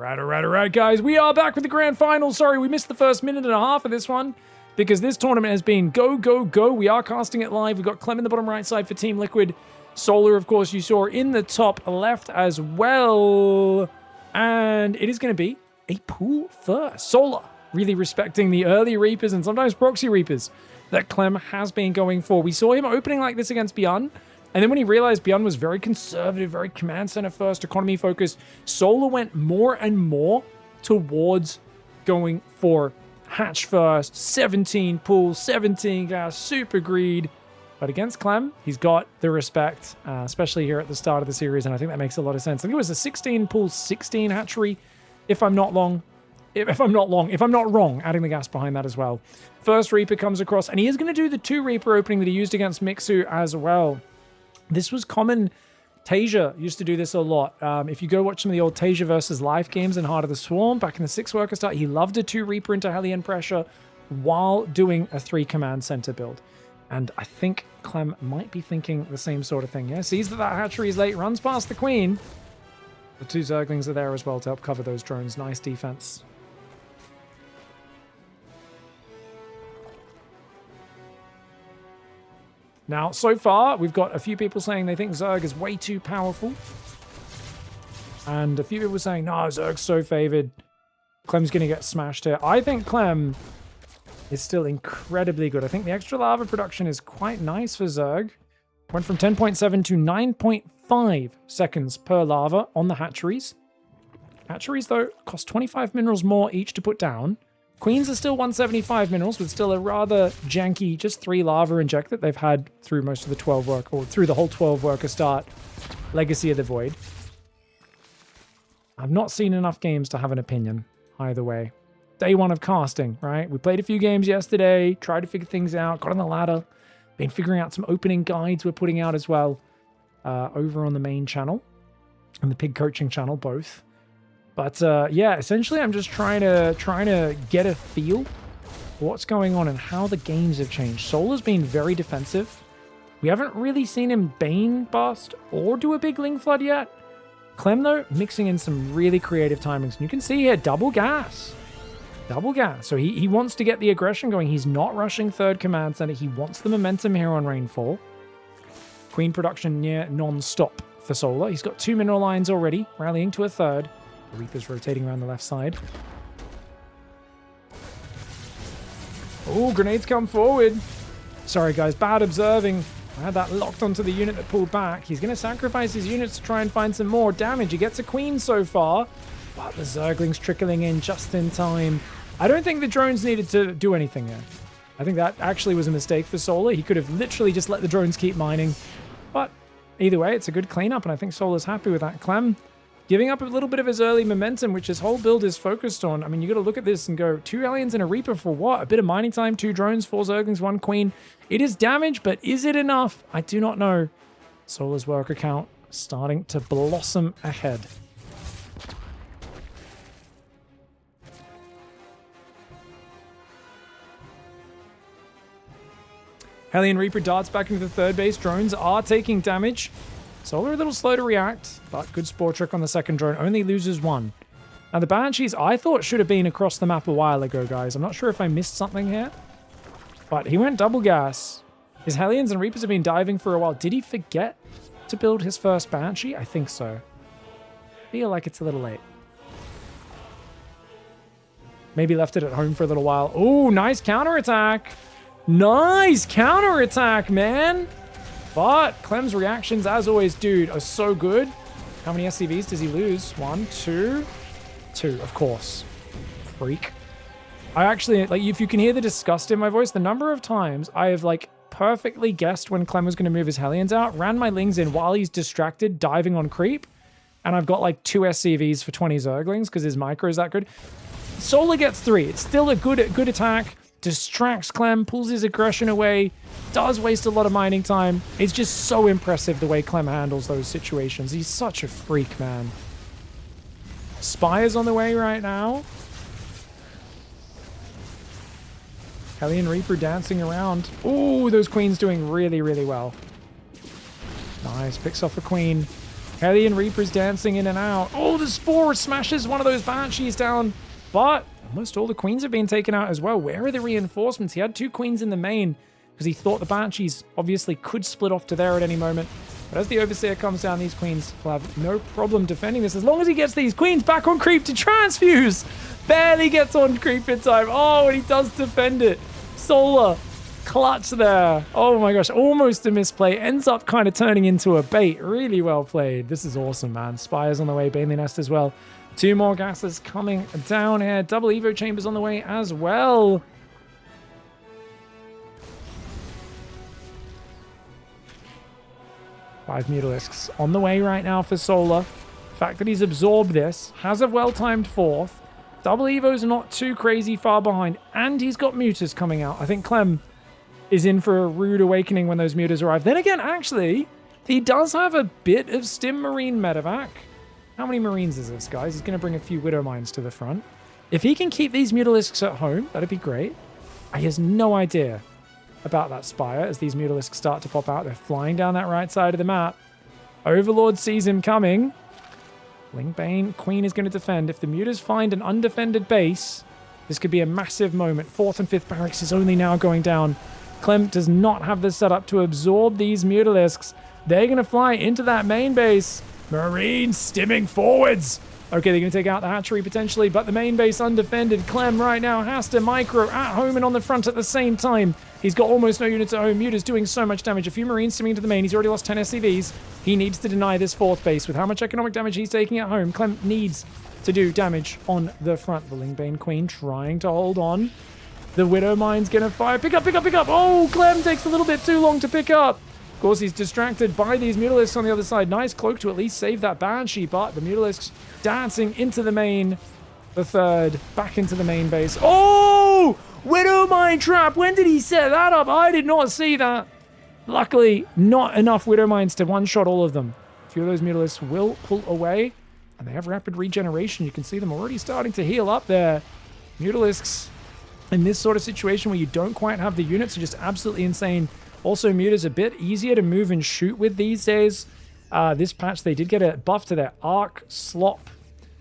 Alright, guys. We are back with the grand final. Sorry, we missed the first minute and a half of this one because this tournament has been go, go, go. We are casting it live. We've got Clem in the bottom right side for Team Liquid. Solar, of course, you saw in the top left as well. And it is going to be a pool first. Solar, really respecting the early Reapers and sometimes proxy Reapers that Clem has been going for. We saw him opening like this against Beyond. And then when he realized Beyond was very conservative, very command center first, economy focused, Solar went more and more towards going for hatch first, 17 pool, 17 gas, super greed. But against Clem, he's got the respect, especially here at the start of the series, and I think that makes a lot of sense. I think it was a 16 pool, 16 hatchery, if I'm not wrong, adding the gas behind that as well. First Reaper comes across, and he is going to do the 2 Reaper opening that he used against Mixu as well. This was common. Tasia used to do this a lot. If you go watch some of the old Tasia versus Life games in Heart of the Swarm, back in the 6 worker start, he loved a 2 Reaper into Hellion pressure while doing a 3 command center build. And I think Clem might be thinking the same sort of thing. Yeah, sees that hatchery is late, runs past the Queen. The 2 Zerglings are there as well to help cover those drones. Nice defense. Now, so far, we've got a few people saying they think Zerg is way too powerful. And a few people saying, no, Zerg's so favored. Clem's going to get smashed here. I think Clem is still incredibly good. I think the extra lava production is quite nice for Zerg. Went from 10.7 to 9.5 seconds per lava on the hatcheries. Hatcheries, though, cost 25 minerals more each to put down. Queens are still 175 minerals, with still a rather janky, just 3 lava inject that they've had through most of the 12 work, or through the whole 12 worker start Legacy of the Void. I've not seen enough games to have an opinion either way. Day 1 of casting, right? We played a few games yesterday, tried to figure things out, got on the ladder, been figuring out some opening guides we're putting out as well over on the main channel and the Pig Coaching channel, both. But yeah, essentially I'm just trying to get a feel for what's going on and how the games have changed. Solar's been very defensive. We haven't really seen him Bane bust or do a big Ling Flood yet. Clem, though, mixing in some really creative timings. And you can see here, double gas. Double gas. So he wants to get the aggression going. He's not rushing 3rd command center. He wants the momentum here on Rainfall. Queen production near non-stop for Solar. He's got 2 mineral lines already, rallying to a 3rd. Reaper's rotating around the left side. Oh, grenades come forward. Sorry, guys. Bad observing. I had that locked onto the unit that pulled back. He's going to sacrifice his units to try and find some more damage. He gets a Queen so far, but the Zerglings trickling in just in time. I don't think the drones needed to do anything there. I think that actually was a mistake for Solar. He could have literally just let the drones keep mining. But either way, it's a good cleanup, and I think Solar's happy with that. Clem giving up a little bit of his early momentum, which his whole build is focused on. I mean, you got to look at this and go, 2 aliens and a Reaper for what? A bit of mining time, 2 drones, 4 Zerglings, 1 Queen. It is damage, but is it enough? I do not know. Solar's worker count starting to blossom ahead. Hellion Reaper darts back into the 3rd base. Drones are taking damage. Solar a little slow to react, but good Spore Trick on the 2nd drone. Only loses 1. Now, the Banshees, I thought, should have been across the map a while ago, guys. I'm not sure if I missed something here, but he went double gas. His Hellions and Reapers have been diving for a while. Did he forget to build his first Banshee? I think so. Feel like it's a little late. Maybe left it at home for a little while. Oh, nice counterattack. Nice counterattack, man. But Clem's reactions, as always, dude, are so good. How many SCVs does he lose? 1, 2, 2, of course. Freak. I actually, like, if you can hear the disgust in my voice, the number of times I have, like, perfectly guessed when Clem was going to move his Hellions out, ran my Lings in while he's distracted, diving on creep, and I've got, like, 2 SCVs for 20 Zerglings because his micro is that good. Solar gets 3. It's still a good attack. Distracts Clem, pulls his aggression away, does waste a lot of mining time. It's just so impressive the way Clem handles those situations. He's such a freak, man. Spire's on the way right now. Hellion Reaper dancing around. Ooh, those Queens doing really, really well. Nice, picks off a Queen. Hellion Reaper's dancing in and out. Oh, the Spore smashes one of those Banshees down. But almost all the Queens have been taken out as well. Where are the reinforcements? He had 2 Queens in the main because he thought the Banshees obviously could split off to there at any moment. But as the Overseer comes down, these Queens will have no problem defending this as long as he gets these Queens back on creep to transfuse. Barely gets on creep in time. Oh, and he does defend it. Solar, clutch there. Oh my gosh, almost a misplay. Ends up kind of turning into a bait. Really well played. This is awesome, man. Spires on the way, Bailey Nest as well. 2 more gases coming down here. Double Evo Chambers on the way as well. Five Mutalisks on the way right now for Solar. The fact that he's absorbed this, has a well-timed 4th. Double Evo's not too crazy far behind, and he's got Mutas coming out. I think Clem is in for a rude awakening when those Mutas arrive. Then again, actually, he does have a bit of Stim Marine Medevac. How many Marines is this, guys? He's going to bring a few Widow Mines to the front. If he can keep these Mutalisks at home, that'd be great. He has no idea about that Spire as these Mutalisks start to pop out. They're flying down that right side of the map. Overlord sees him coming. Lingbane, Queen is going to defend. If the Mutas find an undefended base, this could be a massive moment. 4th and 5th barracks is only now going down. Clem does not have the setup to absorb these Mutalisks. They're going to fly into that main base. Marines stimming forwards. Okay, they're going to take out the hatchery potentially, but the main base undefended. Clem right now has to micro at home and on the front at the same time. He's got almost no units at home. Muta's doing so much damage. A few Marines stimming into the main. He's already lost 10 SCVs. He needs to deny this 4th base. With how much economic damage he's taking at home, Clem needs to do damage on the front. The Lingbane Queen trying to hold on. The Widow Mine's going to fire. Pick up, pick up, pick up. Oh, Clem takes a little bit too long to pick up. Of course, he's distracted by these Mutalisks on the other side. Nice cloak to at least save that Banshee, but the Mutalisks dancing into the main. The 3rd, back into the main base. Oh! Widow Mine trap! When did he set that up? I did not see that. Luckily, not enough Widow Mines to one-shot all of them. A few of those Mutalisks will pull away, and they have rapid regeneration. You can see them already starting to heal up there. Mutalisks, in this sort of situation where you don't quite have the units, are just absolutely insane. Also, Muta's a bit easier to move and shoot with these days. This patch, they did get a buff to their Arc Slop.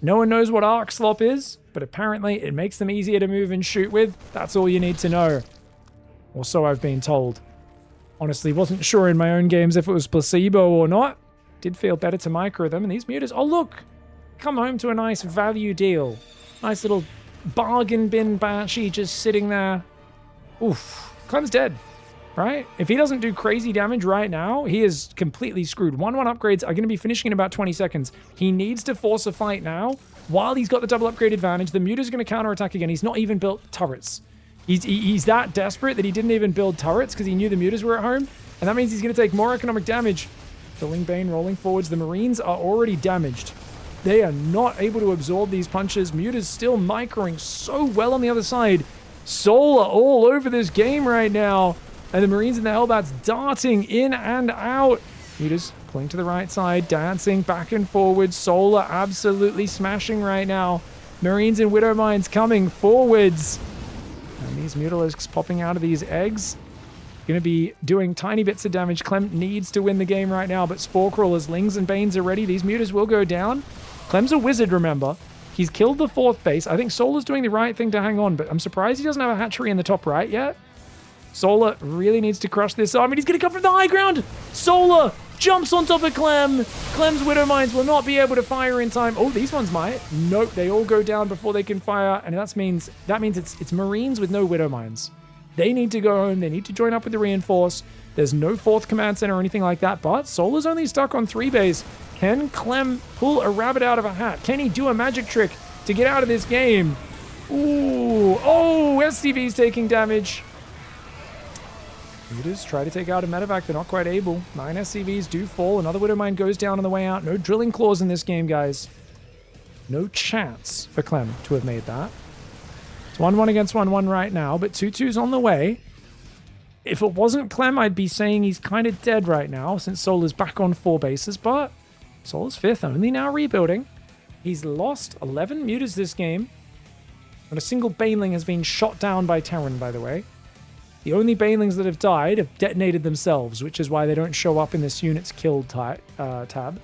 No one knows what Arc Slop is, but apparently it makes them easier to move and shoot with. That's all you need to know. Or so I've been told. Honestly, wasn't sure in my own games if it was placebo or not. Did feel better to micro them, and these Mutas, oh look! Come home to a nice value deal. Nice little bargain bin Banshee just sitting there. Oof. Clem's dead. Right? If he doesn't do crazy damage right now, he is completely screwed. 1-1 upgrades are going to be finishing in about 20 seconds. He needs to force a fight now. While he's got the double upgrade advantage, the Muta's going to counterattack again. He's not even built turrets. He's that desperate that he didn't even build turrets because he knew the Mutas were at home. And that means he's going to take more economic damage. The Lingbane rolling forwards. The Marines are already damaged. They are not able to absorb these punches. Muta's still microing so well on the other side. Solar all over this game right now. And the Marines and the Hellbats darting in and out. Mutas pulling to the right side, dancing back and forward. Solar absolutely smashing right now. Marines and Widow Mines coming forwards. And these Mutalisks popping out of these eggs. Going to be doing tiny bits of damage. Clem needs to win the game right now, but Spore Crawlers, Lings, and Banes are ready. These Mutas will go down. Clem's a wizard, remember. He's killed the 4th base. I think Solar's doing the right thing to hang on, but I'm surprised he doesn't have a hatchery in the top right yet. Solar really needs to crush this army. He's going to come from the high ground. Solar jumps on top of Clem. Clem's Widow Mines will not be able to fire in time. Oh, these ones might. Nope, they all go down before they can fire, and that means it's Marines with no Widow Mines. They need to go home. They need to join up with the reinforce. There's no 4th command center or anything like that, but Solar's only stuck on 3 base. Can Clem pull a rabbit out of a hat? Can he do a magic trick to get out of this game? Ooh, oh, SCV's taking damage. Mutas try to take out a medevac. They're not quite able. 9 SCVs do fall. Another Widow Mine goes down on the way out. No drilling claws in this game, guys. No chance for Clem to have made that. It's 1-1 against 1-1 right now, but 2-2's on the way. If it wasn't Clem, I'd be saying he's kind of dead right now since Solar's back on 4 bases, but Solar's 5th, only now rebuilding. He's lost 11 Mutas this game, and a single Baneling has been shot down by Terran, by the way. The only Banelings that have died have detonated themselves, which is why they don't show up in this units killed tab.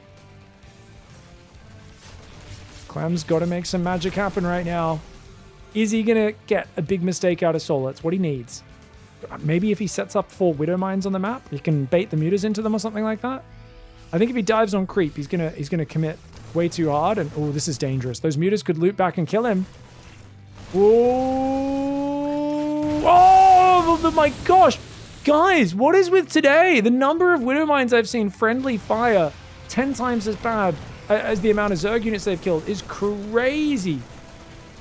Clem's got to make some magic happen right now. Is he going to get a big mistake out of Solar? It's what he needs. Maybe if he sets up 4 Widow Mines on the map, he can bait the mutas into them or something like that. I think if he dives on creep, he's gonna commit way too hard. And oh, this is dangerous. Those mutas could loop back and kill him. Whoa! Oh my gosh, guys, what is with today? The number of Widow Mines I've seen friendly fire 10 times as bad as the amount of Zerg units they've killed is crazy.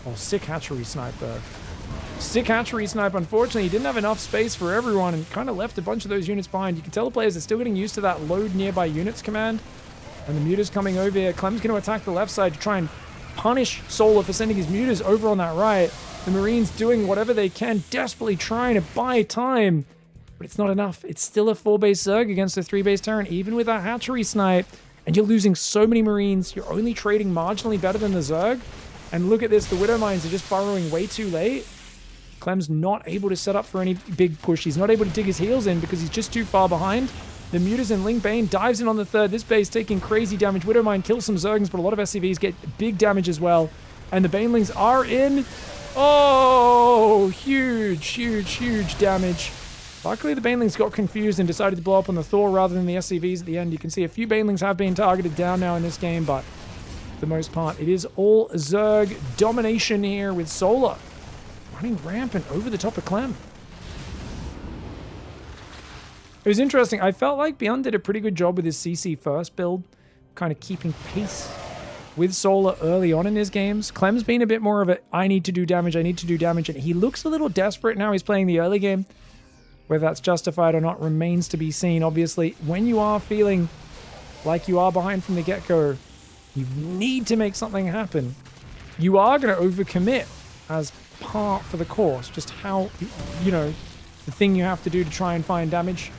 Oh, sick hatchery snipe though. Sick hatchery snipe. Unfortunately, he didn't have enough space for everyone and kind of left a bunch of those units behind. You can tell the players are still getting used to that load nearby units command. And the mutas coming over here. Clem's going to attack the left side to try and punish Solar for sending his mutas over on that right. The Marines doing whatever they can, desperately trying to buy time. But it's not enough. It's still a 4-base Zerg against a 3-base Terran, even with that hatchery snipe. And you're losing so many Marines. You're only trading marginally better than the Zerg. And look at this. The Widow Mines are just burrowing way too late. Clem's not able to set up for any big push. He's not able to dig his heels in because he's just too far behind. The mutas and Ling Bane dives in on the third. This base taking crazy damage. Widow Mine kills some Zergans, but a lot of SCVs get big damage as well. And the Banelings are in. Oh, huge damage. Luckily, the Banelings got confused and decided to blow up on the Thor rather than the SCVs at the end. You can see a few Banelings have been targeted down now in this game, but for the most part, it is all Zerg domination here with Solar running rampant over the top of Clem. It was interesting. I felt like Beyond did a pretty good job with his CC first build, kind of keeping pace with Solar early on in his games. Clem's been a bit more of a, I need to do damage, and he looks a little desperate now he's playing the early game. Whether that's justified or not remains to be seen. Obviously, when you are feeling like you are behind from the get-go, you need to make something happen. You are going to overcommit as part for the course. Just how, the thing you have to do to try and find damage.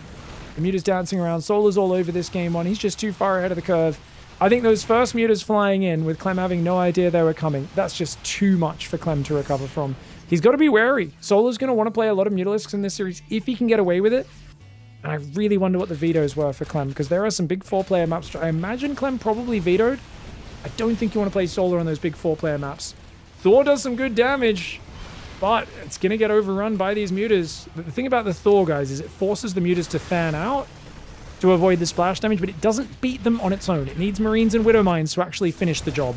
The muta's dancing around. Solar's all over this game one. He's just too far ahead of the curve. I think those first mutas flying in with Clem having no idea they were coming, that's just too much for Clem to recover from. He's got to be wary. Solar's going to want to play a lot of Mutalisks in this series if he can get away with it. And I really wonder what the vetoes were for Clem, because there are some big 4-player maps. I imagine Clem probably vetoed. I don't think you want to play Solar on those big 4-player maps. Thor does some good damage, but it's going to get overrun by these mutas. The thing about the Thor, guys, is it forces the mutas to fan out to avoid the splash damage, but it doesn't beat them on its own. It needs Marines and Widow Mines to actually finish the job.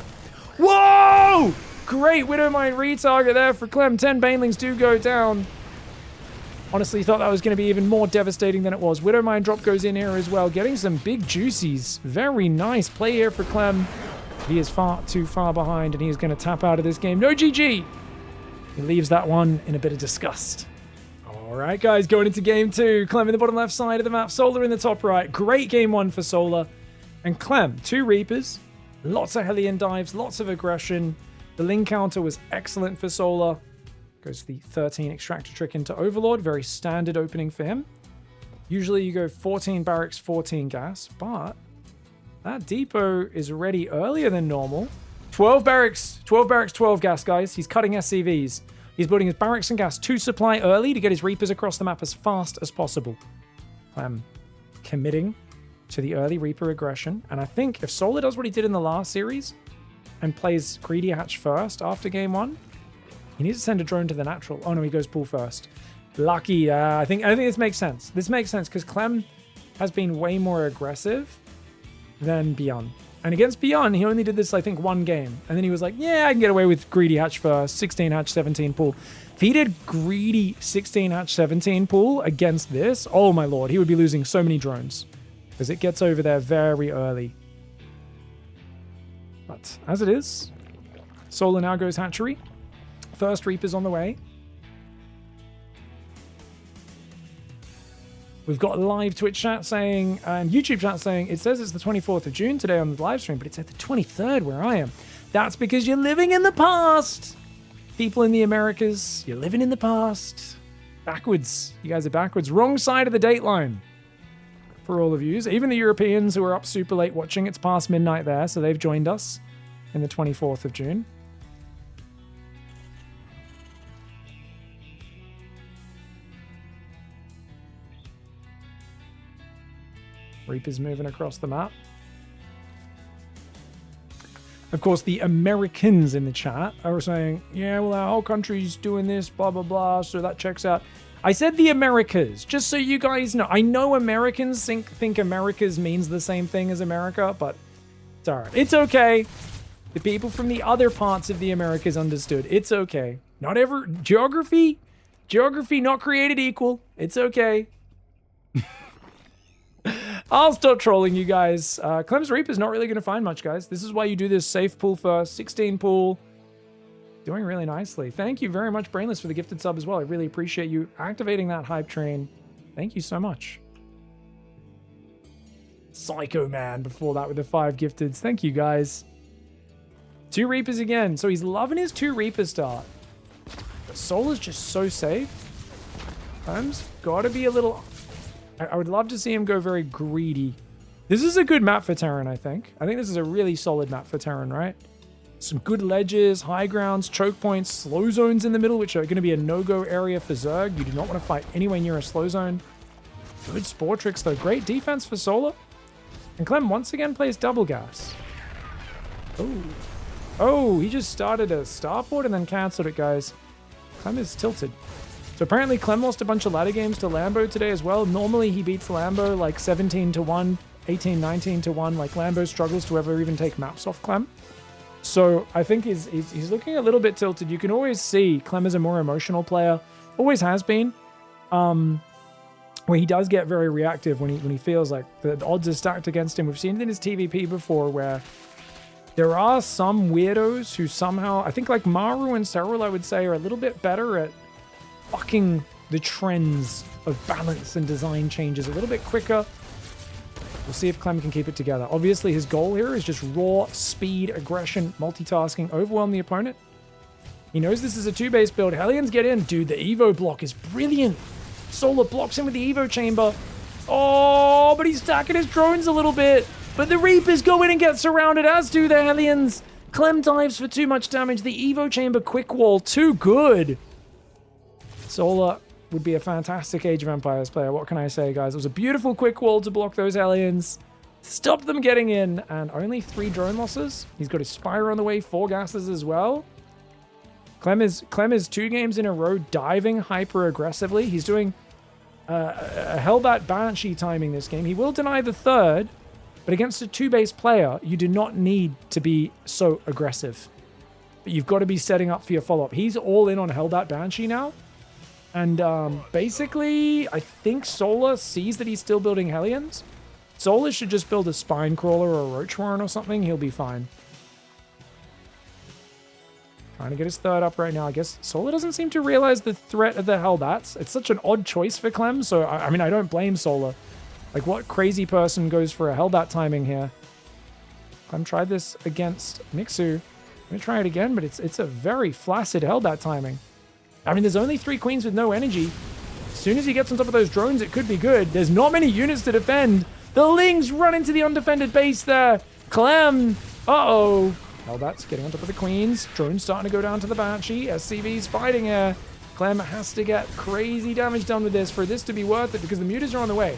Whoa! Great Widow Mine retarget there for Clem. 10 Banelings do go down. Honestly, thought that was going to be even more devastating than it was. Widow Mine drop goes in here as well, getting some big juicies. Very nice play here for Clem. He is far too far behind, and he is going to tap out of this game. No GG! He leaves that one in a bit of disgust. All right, guys, going into game 2. Clem in the bottom left side of the map, Solar in the top right. Great game 1 for Solar. And Clem, 2 Reapers, lots of Hellion dives, lots of aggression. The Ling counter was excellent for Solar. Goes the 13 Extractor Trick into Overlord. Very standard opening for him. Usually you go 14 Barracks, 14 Gas, but that depot is ready earlier than normal. 12 Barracks, 12 Gas, guys. He's cutting SCVs. He's building his Barracks and Gas to supply early to get his Reapers across the map as fast as possible. Committing to the early Reaper aggression. And I think if Solar does what he did in the last series and plays Greedy Hatch first after game 1, he needs to send a drone to the natural. Oh no, he goes Pool first. Lucky. I think this makes sense. This makes sense because Clem has been way more aggressive than Beyond. And against Beyond, he only did this, I think, 1 game. And then he was like, yeah, I can get away with Greedy Hatch first, 16 Hatch, 17 Pool. If he did Greedy 16 Hatch, 17 Pool against this, oh my lord, he would be losing so many drones. Because it gets over there very early. But as it is, Solar now goes Hatchery. First Reaper's on the way. We've got live Twitch chat saying, and YouTube chat saying, it says it's the 24th of June today on the live stream, but it's at the 23rd where I am. That's because you're living in the past. People in the Americas, you're living in the past. Backwards. You guys are backwards. Wrong side of the date line for all of you. Even the Europeans who are up super late watching, it's past midnight there, so they've joined us in the 24th of June. Reaper's moving across the map. Of course, the Americans in the chat are saying, yeah, well, our whole country's doing this, blah, blah, blah, so that checks out. I said the Americas, just so you guys know. I know Americans think Americas means the same thing as America, but it's all right. It's okay. The people from the other parts of the Americas understood. It's okay. Not ever... Geography not created equal. It's okay. I'll stop trolling you guys. Clem's Reaper's not really going to find much, guys. This is why you do this safe pool first. 16 pool. Doing really nicely. Thank you very much, Brainless, for the gifted sub as well. I really appreciate you activating that hype train. Thank you so much. Psycho Man before that with the 5 gifteds. Thank you, guys. 2 Reapers again. So he's loving his 2 Reaper start. But Solar's just so safe. Clem's got to be a little... I would love to see him go very greedy. This is a good map for Terran, I think. I think this is a really solid map for Terran, right? Some good ledges, high grounds, choke points, slow zones in the middle, which are going to be a no-go area for Zerg. You do not want to fight anywhere near a slow zone. Good Spore tricks, though. Great defense for Solar. And Clem once again plays double gas. Oh, he just started a starport and then cancelled it, guys. Clem is tilted. So apparently Clem lost a bunch of ladder games to Lambo today as well. Normally he beats Lambo like 17-1, 18-19-1. Like Lambo struggles to ever even take maps off Clem. So I think he's looking a little bit tilted. You can always see Clem is a more emotional player. Always has been. Where he does get very reactive when he feels like the odds are stacked against him. We've seen it in his TVP before where there are some weirdos who somehow, I think like Maru and Serral, I would say, are a little bit better at bucking the trends of balance and design changes a little bit quicker. We'll see if Clem can keep it together. Obviously, his goal here is just raw speed, aggression, multitasking, overwhelm the opponent. He knows this is a 2-base build. Hellions get in. Dude, the Evo block is brilliant. Solar blocks him with the Evo chamber. Oh, but he's stacking his drones a little bit. But the Reapers go in and get surrounded, as do the Hellions. Clem dives for too much damage. The Evo chamber quick wall, too good. Solar would be a fantastic Age of Empires player. What can I say, guys? It was a beautiful quick wall to block those Hellions. Stop them getting in, and only 3 drone losses. He's got his Spire on the way, 4 gases as well. Clem is 2 games in a row diving hyper aggressively. He's doing a Hellbat Banshee timing this game. He will deny the 3rd, but against a 2-base player, you do not need to be so aggressive. But you've got to be setting up for your follow-up. He's all in on Hellbat Banshee now. And basically, I think Solar sees that he's still building Hellions. Solar should just build a Spine Crawler or a Roach Warren or something. He'll be fine. Trying to get his 3rd up right now. I guess Solar doesn't seem to realize the threat of the Hellbats. It's such an odd choice for Clem, so I mean, I don't blame Solar. Like, what crazy person goes for a Hellbat timing here? Clem tried this against Mixu. I'm going to try it again, but it's a very flaccid Hellbat timing. I mean, there's only 3 queens with no energy. As soon as he gets on top of those drones, it could be good. There's not many units to defend. The Lings run into the undefended base there. Clem. Uh-oh. Hellbat's getting on top of the queens. Drones starting to go down to the Banshee. SCV's fighting here. Clem has to get crazy damage done with this for this to be worth it because the mutas are on the way.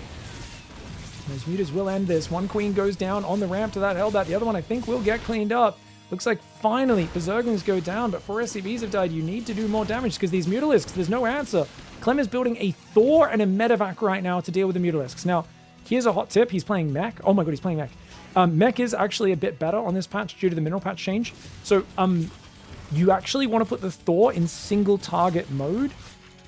Those mutas will end this. 1 queen goes down on the ramp to that Hellbat. The other one, I think, will get cleaned up. Looks like finally Berserklings go down, but 4 SCVs have died. You need to do more damage because these Mutalisks, there's no answer. Clem is building a Thor and a Medevac right now to deal with the Mutalisks. Now, here's a hot tip. He's playing Mech. Oh my god, he's playing Mech. Mech is actually a bit better on this patch due to the mineral patch change. So, you actually want to put the Thor in single target mode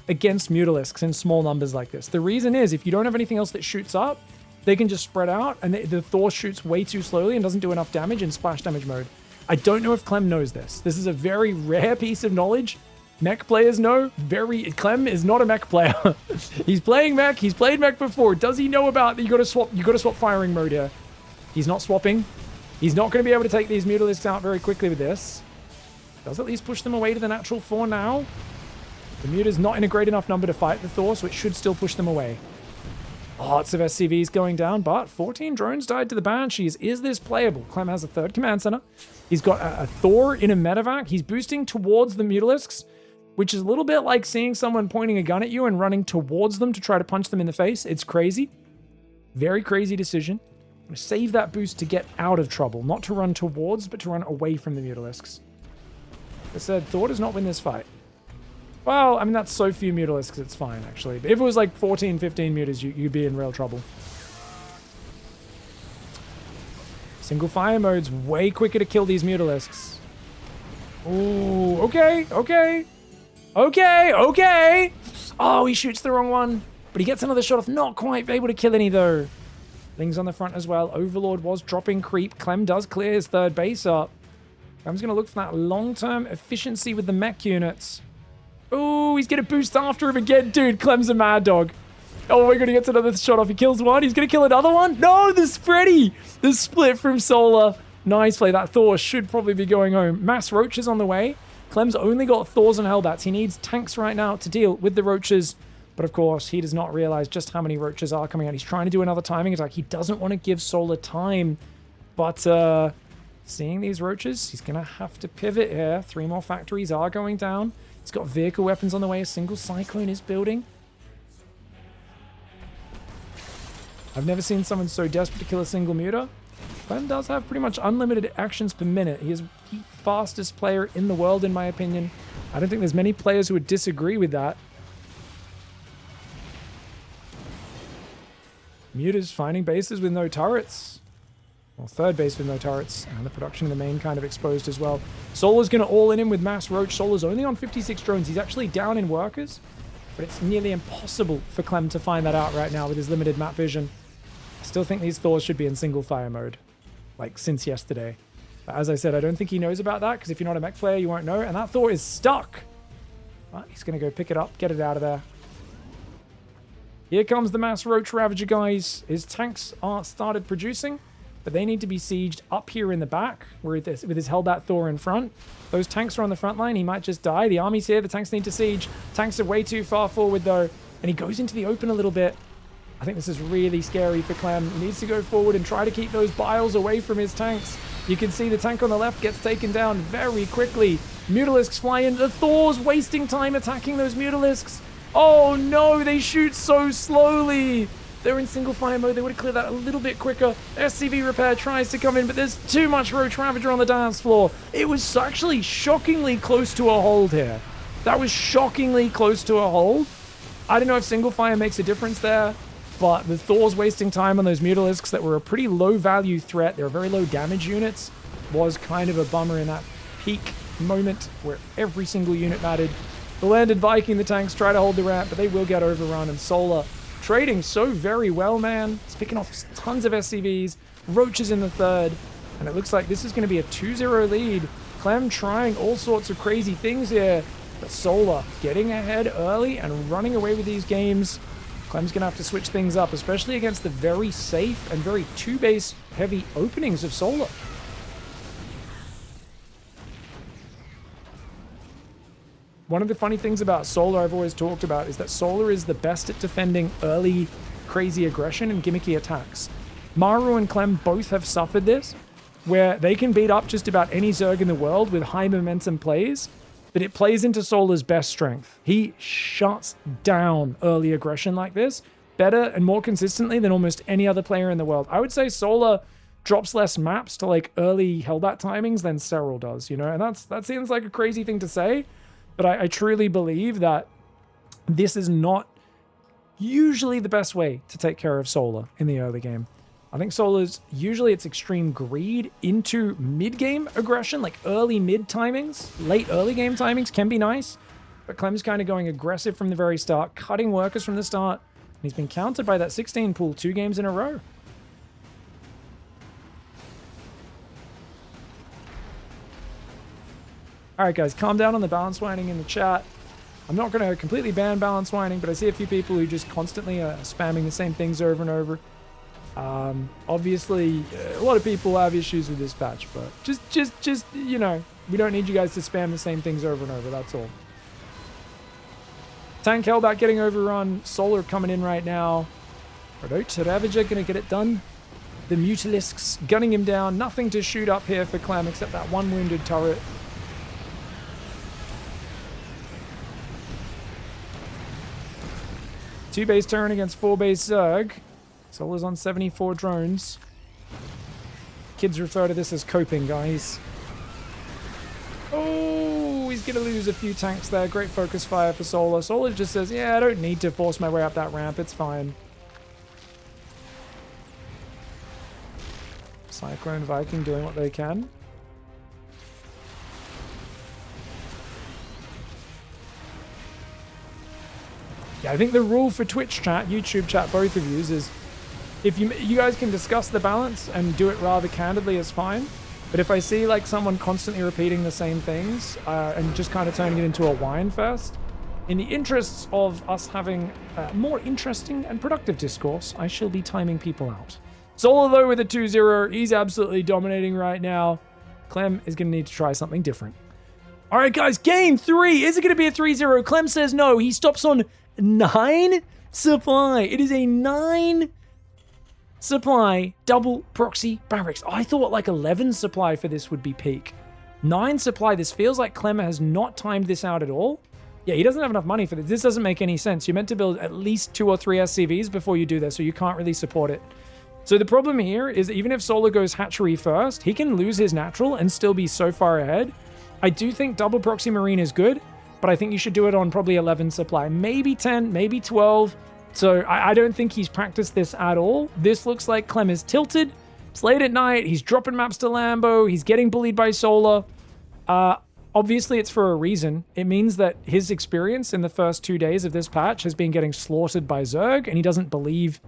against Mutalisks in small numbers like this. The reason is, if you don't have anything else that shoots up, they can just spread out, and the Thor shoots way too slowly and doesn't do enough damage in splash damage mode. I don't know if Clem knows this. This is a very rare piece of knowledge. Mech players know. Clem is not a Mech player. He's playing Mech. He's played Mech before. Does he know about that? You got to swap firing mode here. He's not swapping. He's not going to be able to take these Mutalisks out very quickly with this. Does at least push them away to the natural 4 now. The Muta's not in a great enough number to fight the Thor, so it should still push them away. Lots of SCVs going down, but 14 drones died to the Banshees. Is this playable? Clem has a 3rd command center. He's got a Thor in a medevac. He's boosting towards the Mutalisks, which is a little bit like seeing someone pointing a gun at you and running towards them to try to punch them in the face. It's crazy. Very crazy decision. Save that boost to get out of trouble, not to run towards, but to run away from the Mutalisks. I said, Thor does not win this fight. Well, I mean, that's so few Mutalisks, it's fine, actually. But if it was like 14, 15 mutas, you'd be in real trouble. Single fire mode's way quicker to kill these Mutalisks. Ooh, okay, okay. Okay, okay. Oh, he shoots the wrong one. But he gets another shot off. Not quite able to kill any, though. Things on the front as well. Overlord was dropping creep. Clem does clear his third base up. Clem's going to look for that long-term efficiency with the mech units. Ooh, he's going to boost after him again. Dude, Clem's a mad dog. Oh, we're going to get another shot off. He kills one. He's going to kill another one. No, the spready. The split from Solar. Nice play. That Thor should probably be going home. Mass roaches on the way. Clem's only got Thors and Hellbats. He needs tanks right now to deal with the roaches. But of course, he does not realize just how many roaches are coming out. He's trying to do another timing attack. He doesn't want to give Solar time. But seeing these roaches, he's going to have to pivot here. 3 more factories are going down. He's got vehicle weapons on the way. A single Cyclone is building. I've never seen someone so desperate to kill a single muta. Clem does have pretty much unlimited actions per minute. He is the fastest player in the world, in my opinion. I don't think there's many players who would disagree with that. Mutas finding bases with no turrets. Well, third base with no turrets. And the production in the main kind of exposed as well. Solar's going to all in him with Mass Roach. Solar's only on 56 drones. He's actually down in workers. But it's nearly impossible for Clem to find that out right now with his limited map vision. I still think these Thors should be in single fire mode. Like, since yesterday. But as I said, I don't think he knows about that, because if you're not a mech player, you won't know. And that Thor is stuck. But he's going to go pick it up, get it out of there. Here comes the Mass Roach Ravager, guys. His tanks are started producing, but they need to be sieged up here in the back, with his Hellbat Thor in front. Those tanks are on the front line. He might just die. The army's here. The tanks need to siege. Tanks are way too far forward, though. And he goes into the open a little bit. I think this is really scary for Clem. He needs to go forward and try to keep those biles away from his tanks. You can see the tank on the left gets taken down very quickly. Mutalisks fly in. The Thor's wasting time attacking those Mutalisks. Oh no, they shoot so slowly. They're in single fire mode. They would have cleared that a little bit quicker. SCV repair tries to come in, but there's too much Roach Ravager on the dance floor. It was actually shockingly close to a hold here. That was shockingly close to a hold. I don't know if single fire makes a difference there, but the Thor's wasting time on those Mutalisks that were a pretty low value threat. They're very low damage units. Was kind of a bummer in that peak moment where every single unit mattered. The landed Viking, the tanks try to hold the ramp, but they will get overrun. And Solar trading so very well, man. He's picking off tons of SCVs. Roaches in the third. And it looks like this is going to be a 2-0 lead. Clem trying all sorts of crazy things here. But Solar getting ahead early and running away with these games. Clem's going to have to switch things up, especially against the very safe and very 2-base heavy openings of Solar. One of the funny things about Solar I've always talked about is that Solar is the best at defending early crazy aggression and gimmicky attacks. Maru and Clem both have suffered this, where they can beat up just about any Zerg in the world with high momentum plays, but it plays into Solar's best strength. He shuts down early aggression like this better and more consistently than almost any other player in the world. I would say Solar drops less maps to like early Hellbat timings than Serral does, you know, and that seems like a crazy thing to say. But I truly believe that this is not usually the best way to take care of Solar in the early game. I think Solar's usually it's extreme greed into mid-game aggression, like early mid timings. Late early game timings can be nice, but Clem's kind of going aggressive from the very start, cutting workers from the start. And he's been countered by that 16 pool 2 games in a row. Alright guys, calm down on the balance whining in the chat. I'm not going to completely ban balance whining, but I see a few people who just constantly are spamming the same things over and over. Obviously, a lot of people have issues with this patch, but just you know, we don't need you guys to spam the same things over and over, that's all. Tank Hellbat getting overrun. Solar coming in right now. Roach Ravager going to get it done. The Mutalisks gunning him down. Nothing to shoot up here for Clem except that one wounded turret. Two base Terran against 4 base Zerg. Solar's on 74 drones. Kids refer to this as coping, guys. Oh, he's going to lose a few tanks there. Great focus fire for Solar. Solar just says, yeah, I don't need to force my way up that ramp. It's fine. Cyclone Viking doing what they can. Yeah, I think the rule for Twitch chat, YouTube chat, both of you is if you guys can discuss the balance and do it rather candidly, is fine. But if I see like someone constantly repeating the same things and just kind of turning it into a whine fest, in the interests of us having more interesting and productive discourse, I shall be timing people out. Solo though with a 2-0, he's absolutely dominating right now. Clem is going to need to try something different. All right, guys, game 3. Is it going to be a 3-0? Clem says no. He stops on 9 supply. It is a 9 supply double proxy barracks. I thought like 11 supply for this would be peak. 9 supply. This feels like Clem has not timed this out at all. Yeah, he doesn't have enough money for this. This doesn't make any sense. You're meant to build at least 2 or 3 SCVs before you do this, so you can't really support it. So the problem here is that even if Solar goes hatchery first, he can lose his natural and still be so far ahead. I do think double proxy marine is good, but I think you should do it on probably 11 supply, maybe 10, maybe 12. So I don't think he's practiced this at all. This looks like Clem is tilted. It's late at night. He's dropping maps to Lambo. He's getting bullied by Solar. Obviously, it's for a reason. It means that his experience in the first 2 days of this patch has been getting slaughtered by Zerg, and he doesn't believe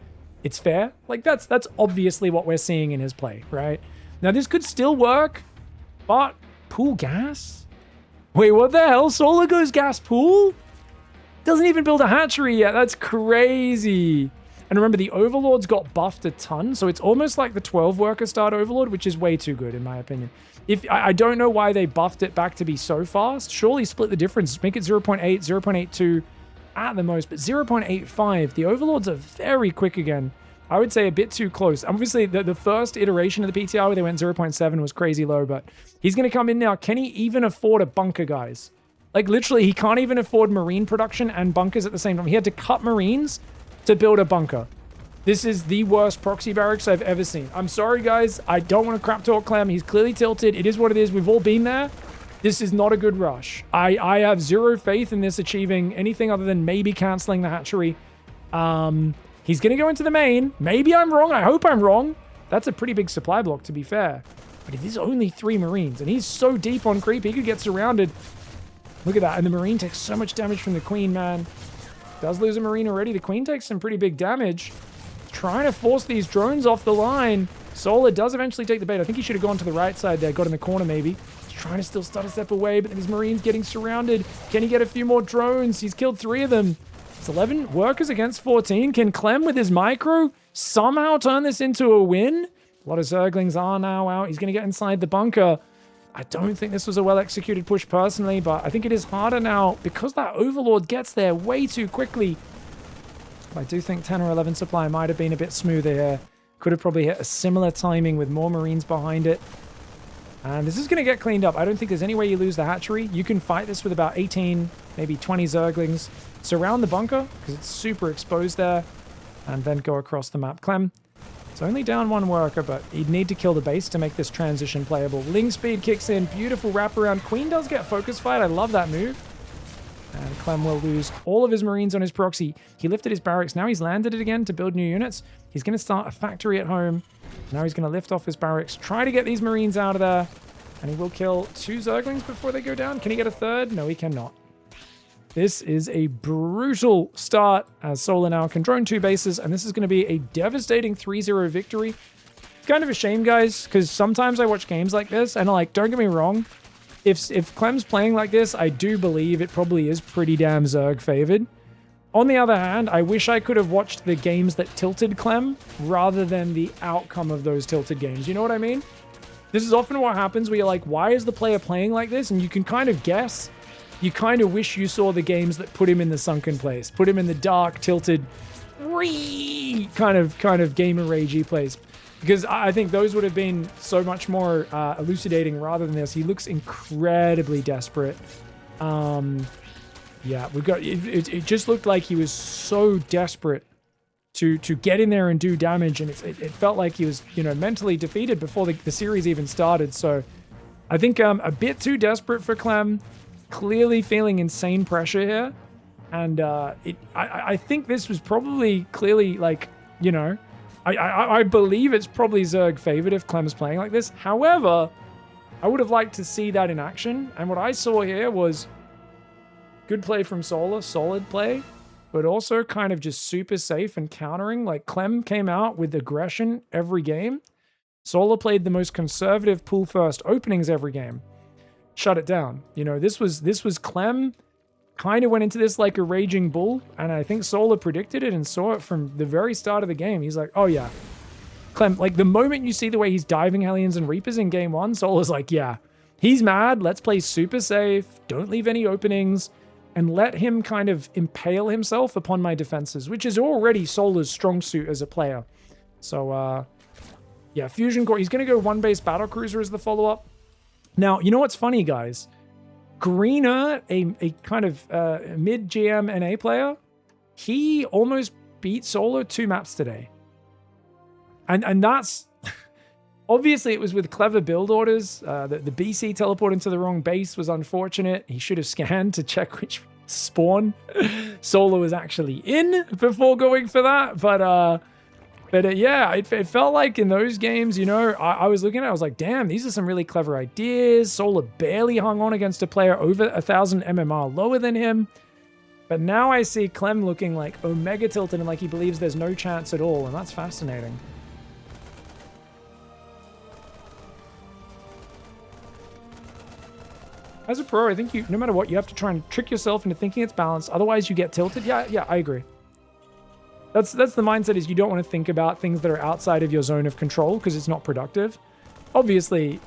it's fair. Like, that's obviously what we're seeing in his play, right? Now, this could still work, but pool gas? Wait, what the hell? Solar goes gas pool? Doesn't even build a hatchery yet. That's crazy. And remember, the Overlords got buffed a ton, so it's almost like the 12 worker start Overlord, which is way too good, in my opinion. I don't know why they buffed it back to be so fast. Surely split the difference. Make it 0.8, 0.82 at the most, but 0.85. The Overlords are very quick again. I would say a bit too close. Obviously, the first iteration of the PTR where they went 0.7 was crazy low, but he's going to come in now. Can he even afford a bunker, guys? Like, literally, he can't even afford marine production and bunkers at the same time. He had to cut marines to build a bunker. This is the worst proxy barracks I've ever seen. I'm sorry, guys. I don't want to crap talk Clem. He's clearly tilted. It is what it is. We've all been there. This is not a good rush. I have zero faith in this achieving anything other than maybe canceling the hatchery. He's going to go into the main. Maybe I'm wrong. I hope I'm wrong. That's a pretty big supply block, to be fair. But it is only 3 marines, and he's so deep on creep, he could get surrounded. Look at that. And the marine takes so much damage from the queen, man. Does lose a marine already. The queen takes some pretty big damage. Trying to force these drones off the line. Solar does eventually take the bait. I think he should have gone to the right side there. Got in the corner, maybe. He's trying to still start a step away, but then his marines getting surrounded. Can he get a few more drones? He's killed 3 of them. It's 11 workers against 14. Can Clem, with his micro, somehow turn this into a win? A lot of Zerglings are now out. He's going to get inside the bunker. I don't think this was a well-executed push personally, but I think it is harder now because that Overlord gets there way too quickly. I do think 10 or 11 supply might have been a bit smoother here. Could have probably hit a similar timing with more marines behind it. And this is going to get cleaned up. I don't think there's any way you lose the hatchery. You can fight this with about 18, maybe 20 Zerglings. Surround the bunker because it's super exposed there. And then go across the map. Clem, it's only down 1 worker, but he'd need to kill the base to make this transition playable. Ling speed kicks in. Beautiful wraparound. Queen does get focus fight. I love that move. And Clem will lose all of his marines on his proxy. He lifted his barracks. Now he's landed it again to build new units. He's going to start a factory at home. Now he's going to lift off his barracks. Try to get these marines out of there. And he will kill 2 Zerglings before they go down. Can he get a 3rd? No, he cannot. This is a brutal start as Solar now can drone 2 bases. And this is going to be a devastating 3-0 victory. It's kind of a shame, guys, because sometimes I watch games like this. And like, don't get me wrong. If Clem's playing like this, I do believe it probably is pretty damn Zerg favored. On the other hand, I wish I could have watched the games that tilted Clem rather than the outcome of those tilted games. You know what I mean? This is often what happens where you're like, why is the player playing like this? And you can kind of guess. You kind of wish you saw the games that put him in the sunken place, put him in the dark, tilted, kind of gamer ragey place. Because I think those would have been so much more elucidating rather than this. He looks incredibly desperate. Yeah, we've got... It just looked like he was so desperate to get in there and do damage. And it felt like he was, you know, mentally defeated before the series even started. So I think a bit too desperate for Clem, clearly feeling insane pressure here. And I think this was probably clearly like, you know, I believe it's probably Zerg favored if Clem's playing like this. However, I would have liked to see that in action. And what I saw here was good play from Solar, solid play, but also kind of just super safe and countering. Like Clem came out with aggression every game. Solar played the most conservative pool first openings every game. Shut it down. You know, this was Clem kind of went into this like a raging bull, and I think Solar predicted it and saw it from the very start of the game. He's like, oh yeah, Clem, like the moment you see the way he's diving Hellions and Reapers in game 1, Solar's like, yeah, he's mad. Let's play super safe. Don't leave any openings and let him kind of impale himself upon my defenses, which is already Solar's strong suit as a player. So, yeah, Fusion Core. He's going to go 1-base Battlecruiser as the follow-up. Now, you know what's funny, guys? Greener, a kind of mid-GM NA player, he almost beat Solar 2 maps today. And that's... Obviously, it was with clever build orders. The BC teleport into the wrong base was unfortunate. He should have scanned to check which spawn Solar was actually in before going for that. But yeah, it felt like in those games, you know, I was looking at it, I was like, damn, these are some really clever ideas. Solar barely hung on against a player over 1,000 MMR lower than him. But now I see Clem looking like Omega tilted and like he believes there's no chance at all. And that's fascinating. As a pro, I think no matter what, you have to try and trick yourself into thinking it's balanced. Otherwise, you get tilted. Yeah, I agree. That's the mindset, is you don't want to think about things that are outside of your zone of control because it's not productive. Obviously,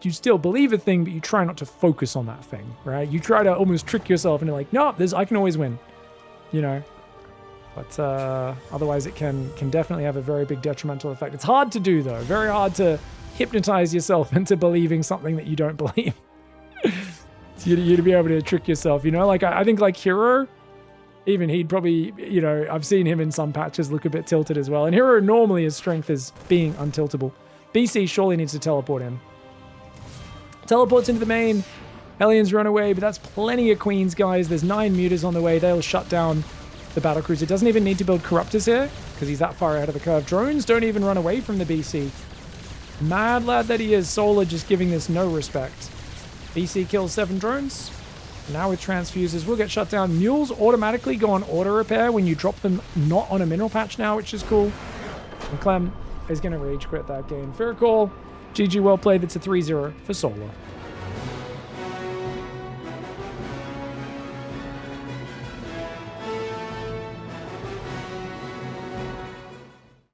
you still believe a thing, but you try not to focus on that thing, right? You try to almost trick yourself into like, no, I can always win, you know? But otherwise, it can definitely have a very big detrimental effect. It's hard to do, though. Very hard to hypnotize yourself into believing something that you don't believe. You to be able to trick yourself, you know? Like, I think, like, Hero, even he'd probably, you know, I've seen him in some patches look a bit tilted as well. And Hero, normally, his strength is being untiltable. BC surely needs to teleport in. Teleports into the main. Hellions run away, but that's plenty of Queens, guys. There's 9 Mutas on the way. They'll shut down the Battlecruiser. Doesn't even need to build Corruptors here, because he's that far ahead of the curve. Drones don't even run away from the BC. Mad lad that he is. Solar just giving this no respect. BC kills 7 drones. Now with transfuses, we'll get shut down. Mules automatically go on auto repair when you drop them not on a mineral patch now, which is cool. And Clem is going to rage quit that game. Fair call. GG, well played. It's a 3-0 for Solar.